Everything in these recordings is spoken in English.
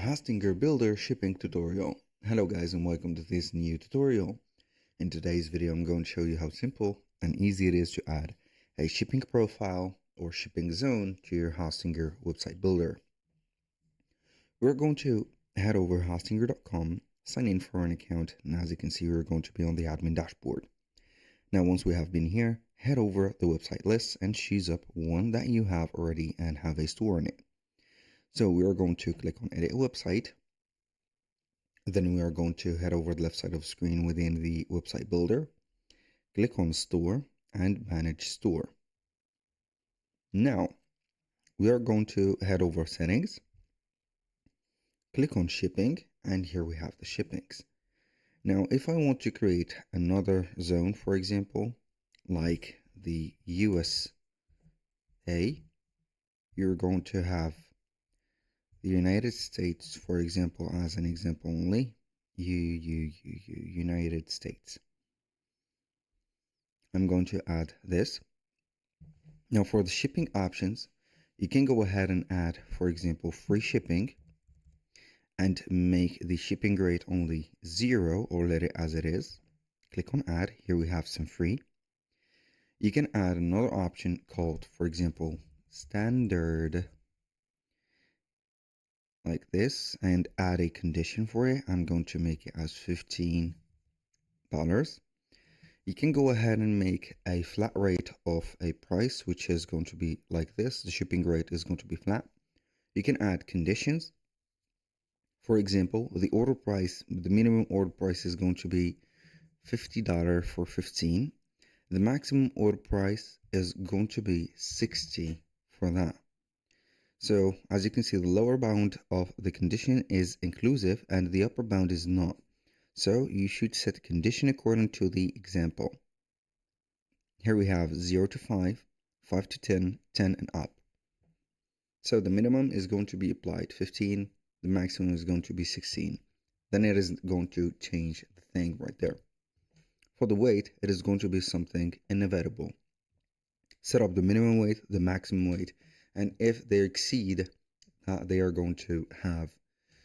Hostinger Builder shipping tutorial. Hello guys and welcome to this new tutorial. In today's video I'm going to show you how simple and easy it is to add a shipping profile or shipping zone to your Hostinger website builder. We're going to head over hostinger.com, sign in for an account, and as you can see we're going to be on the admin dashboard. Now once we have been here, head over the website list and choose up one that you have already and have a store in it. So we are going to click on edit website. Then we are going to head over the left side of the screen within the website builder. Click on store and manage store. Now we are going to head over settings. Click on shipping and here we have the shippings. Now if I want to create another zone, for example, like the USA, you're going to have the United States, for example, as an example only, United States. I'm going to add this. Now for the shipping options, you can go ahead and add, for example, free shipping and make the shipping rate only 0 or let it as it is. Click on add. Here we have some free. You can add another option called, for example, standard, like this, and add a condition for it. I'm going to make it as $15. You can go ahead and make a flat rate of a price, which is going to be like this. The shipping rate is going to be flat. You can add conditions. For example, the order price, the minimum order price is going to be $50 for 15. The maximum order price is going to be 60 for that. So as you can see, the lower bound of the condition is inclusive and the upper bound is not. So you should set the condition according to the example. Here we have 0 to 5, 5 to 10, 10 and up. So the minimum is going to be applied 15, the maximum is going to be 16. Then it is going to change the thing right there. For the weight, it is going to be something inevitable. Set up the minimum weight, the maximum weight, and if they exceed, they are going to have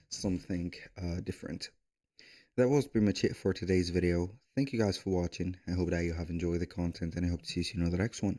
something different. That was pretty much it for today's video. Thank you guys for watching. I hope that you have enjoyed the content and I hope to see you in the next one.